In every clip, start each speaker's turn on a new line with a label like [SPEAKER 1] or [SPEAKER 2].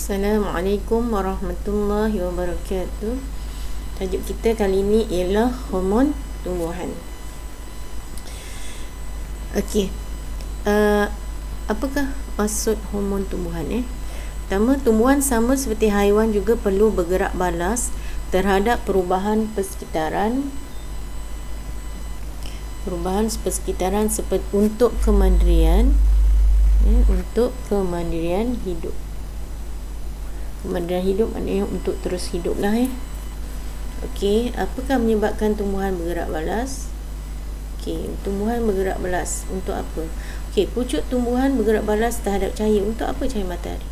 [SPEAKER 1] Assalamualaikum warahmatullahi wabarakatuh. Tajuk kita kali ini ialah hormon tumbuhan. Okey. Apakah maksud hormon tumbuhan? Pertama, tumbuhan sama seperti haiwan juga perlu bergerak balas terhadap perubahan persekitaran seperti untuk kemandirian hidup. Kemandirian hidup maknanya untuk terus hidup lah. Okey, apakah menyebabkan tumbuhan bergerak balas? Okey, tumbuhan bergerak balas untuk apa? Okey, pucuk tumbuhan bergerak balas terhadap cahaya. Untuk apa cahaya matahari?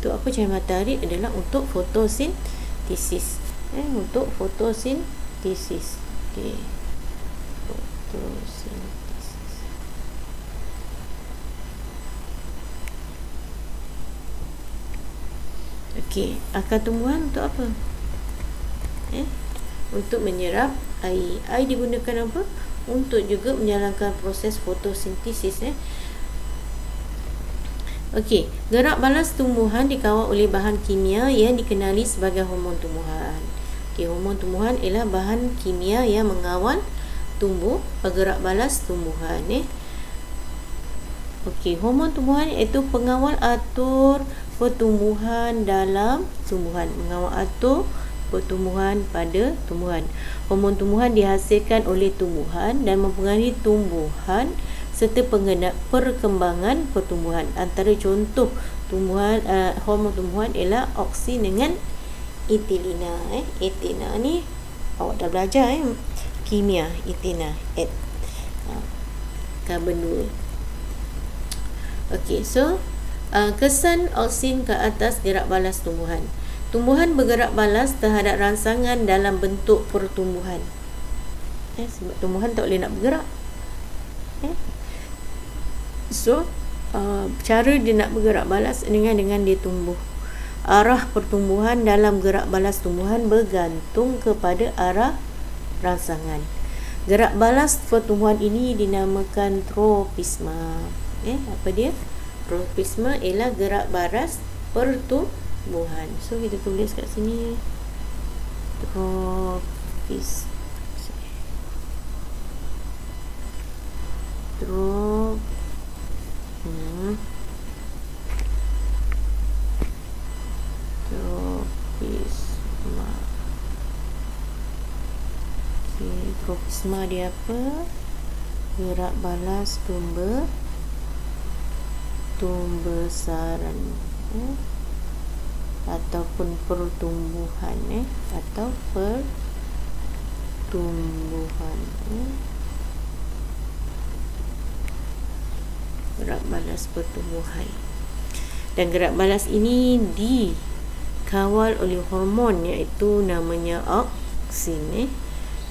[SPEAKER 1] Untuk apa cahaya matahari? Adalah untuk fotosintesis. Untuk fotosintesis. Okey. Fotosintesis. Okey, akar tumbuhan untuk apa? Untuk menyerap air. Air digunakan apa? Untuk juga menjalankan proses fotosintesis. Okey, gerak balas tumbuhan dikawal oleh bahan kimia yang dikenali sebagai hormon tumbuhan. Okey, hormon tumbuhan ialah bahan kimia yang mengawal bergerak balas tumbuhan. Okey, hormon tumbuhan iaitu pengawal atur pertumbuhan dalam tumbuhan, mengawal atur pertumbuhan pada tumbuhan. Hormon tumbuhan dihasilkan oleh tumbuhan dan mempengaruhi tumbuhan serta perkembangan pertumbuhan. Antara contoh hormon tumbuhan ialah auksin dengan etilina. Etilina ni awak dah belajar kimia. Etilina, karbon 2. Okey, so kesan auksin ke atas gerak balas tumbuhan. Tumbuhan bergerak balas terhadap rangsangan dalam bentuk pertumbuhan. Sebab tumbuhan tak boleh nak bergerak. So, cara dia nak bergerak balas dengan dia tumbuh. Arah pertumbuhan dalam gerak balas tumbuhan bergantung kepada arah rangsangan. Gerak balas pertumbuhan ini dinamakan tropisma. Apa dia? Tropisma ialah gerak balas pertumbuhan. So kita tulis kat sini tropisma. Okay, tropisma dia apa? Gerak balas pembesaran ataupun pertumbuhan atau pertumbuhan. Gerak balas pertumbuhan. Dan gerak balas ini dikawal oleh hormon iaitu namanya auksin.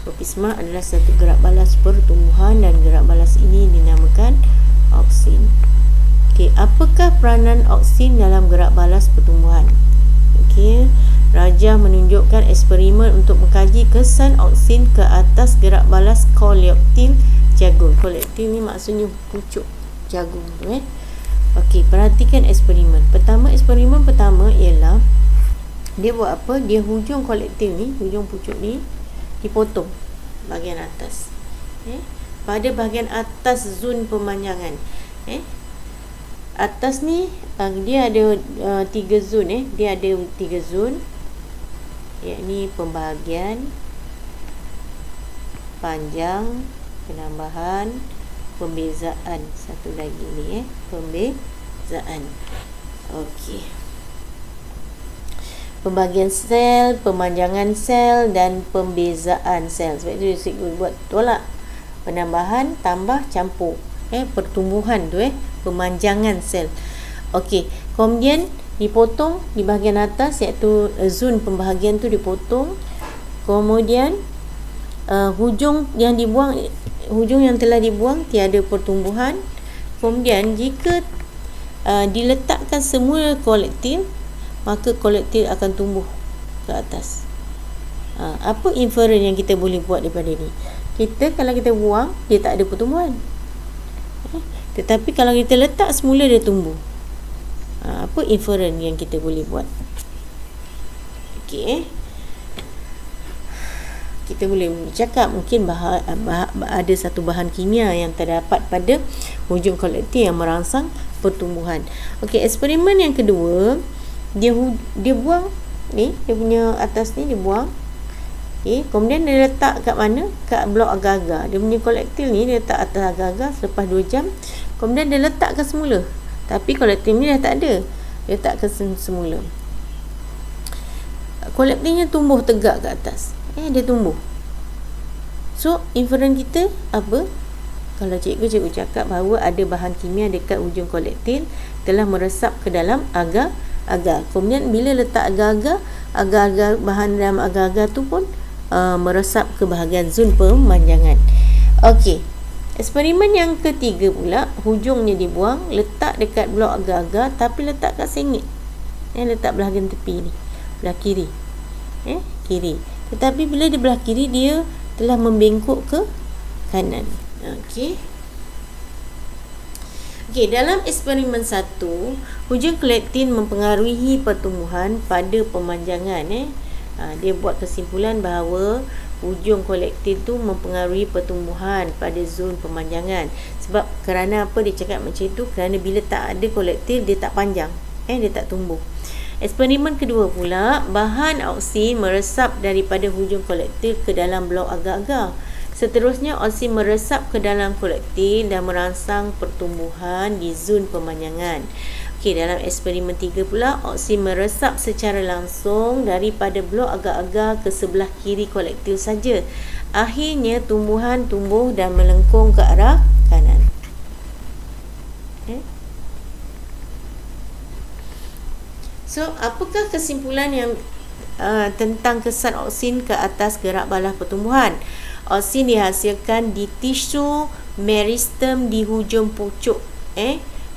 [SPEAKER 1] Tropisma adalah satu gerak balas pertumbuhan dan gerak balas ini dinamakan auksin. Okey, apakah peranan auksin dalam gerak balas pertumbuhan? Okey, Rajah menunjukkan eksperimen untuk mengkaji kesan auksin ke atas gerak balas kolektil jagung. Kolektil ni maksudnya pucuk jagung tu. Okey, perhatikan eksperimen. Eksperimen pertama ialah dia buat apa? Dia hujung kolektil ni, hujung pucuk ni dipotong bahagian atas. Pada bahagian atas zon pemanjangan. Atas ni dia ada 3 zon. Dia ada 3 zon, iaitu pembahagian, panjang, penambahan, pembezaan. Satu lagi ni pembezaan. Okey, pembahagian sel, pemanjangan sel dan pembezaan sel. Sebab itu dia buat tolak penambahan, tambah, campur. Pertumbuhan tu pemanjangan sel. Okey, kemudian dipotong di bahagian atas iaitu zon pembahagian tu dipotong. Kemudian hujung yang telah dibuang tiada pertumbuhan. Kemudian jika diletakkan semua kolektil, maka kolektil akan tumbuh ke atas. Apa inferen yang kita boleh buat daripada ni? Kalau kita buang, dia tak ada pertumbuhan. Tetapi kalau kita letak semula, dia tumbuh. Apa apa inferen yang kita boleh buat? Okey, kita boleh cakap mungkin ada satu bahan kimia yang terdapat pada hujung kolektif yang merangsang pertumbuhan. Okey, eksperimen yang kedua, dia buang ni, dia punya atas ni dia buang. Okey, kemudian dia letak kat mana? Kat blok agar-agar. Dia punya kolektif ni dia letak atas agar-agar selepas 2 jam. Kemudian dia letakkan semula. Tapi kolektif ni dah tak ada. Dia letakkan semula. Kolektifnya tumbuh tegak kat atas. Dia tumbuh. So, inferen kita apa? Kalau cikgu cakap bahawa ada bahan kimia dekat hujung kolektif telah meresap ke dalam agar-agar. Kemudian bila letak agar-agar bahan dalam agar-agar tu pun meresap ke bahagian zon pemanjangan. Okey. Eksperimen yang ketiga pula, hujungnya dibuang, letak dekat blok agar-agar tapi letak kat sengit. Letak bahagian tepi ni, belah kiri. Kiri. Tetapi bila di belah kiri, dia telah membengkok ke kanan. Okey. Dalam eksperimen 1, hujung kolektif mempengaruhi pertumbuhan pada pemanjangan. Dia buat kesimpulan bahawa hujung kolektif tu mempengaruhi pertumbuhan pada zon pemanjangan. Sebab kerana apa dia cakap macam itu? Kerana bila tak ada kolektif, dia tak panjang. Dia tak tumbuh. Eksperimen kedua pula, bahan oksin meresap daripada hujung kolektif ke dalam blok agar-agar. Seterusnya, oksin meresap ke dalam kolektif dan merangsang pertumbuhan di zon pemanjangan. Dalam eksperimen 3 pula, oksin meresap secara langsung daripada blok agar-agar ke sebelah kiri kolektif saja. Akhirnya, tumbuhan tumbuh dan melengkung ke arah kanan. So, apakah kesimpulan yang tentang kesan oksin ke atas gerak balas pertumbuhan? Oksin dihasilkan di tisu meristem di hujung pucuk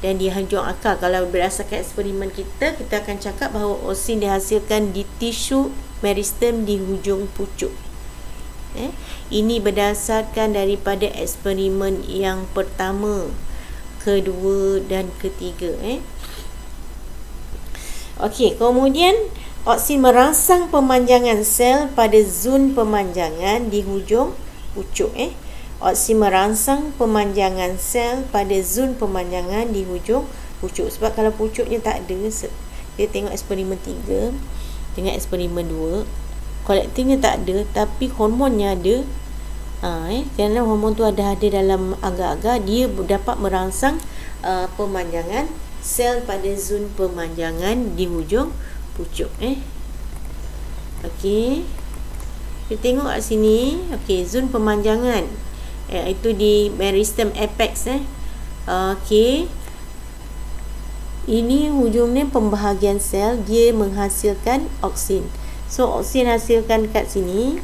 [SPEAKER 1] dan di hujung akar. Kalau berdasarkan eksperimen kita akan cakap bahawa oksin dihasilkan di tisu meristem di hujung pucuk. Ini berdasarkan daripada eksperimen yang pertama, kedua dan ketiga. Kemudian oksin merangsang pemanjangan sel pada zon pemanjangan di hujung pucuk. Oksin merangsang pemanjangan sel pada zon pemanjangan di hujung pucuk. Sebab kalau pucuknya tak ada, dia tengok eksperimen 3 dengan eksperimen 2, kolektifnya tak ada tapi hormonnya ada. Kerana hormon tu ada dalam agar-agar, dia dapat merangsang pemanjangan sel pada zon pemanjangan di hujung pucuk. Kita tengok kat sini. Zon pemanjangan itu di meristem apex. Ini hujungnya pembahagian sel, dia menghasilkan oksin. So oksin hasilkan kat sini.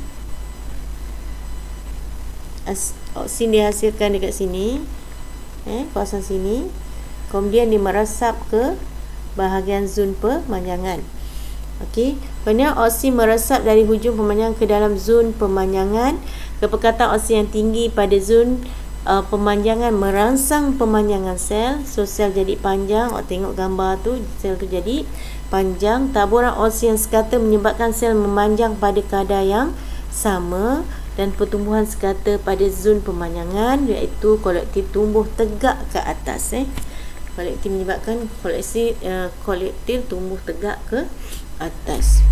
[SPEAKER 1] Oksin dihasilkan dekat sini, kawasan sini. Kemudian dia meresap ke bahagian zon pemanjangan. Kerana oksin meresap dari hujung pemanjangan ke dalam zon pemanjangan, kepekatan oksin yang tinggi pada zon pemanjangan merangsang pemanjangan sel. So sel jadi panjang. Tengok gambar tu, sel tu jadi panjang. Taburan oksin yang sekata menyebabkan sel memanjang pada kadar yang sama dan pertumbuhan sekata pada zon pemanjangan, iaitu kolektif tumbuh tegak ke atas. Kolektif menyebabkan kolektif tumbuh tegak ke atas.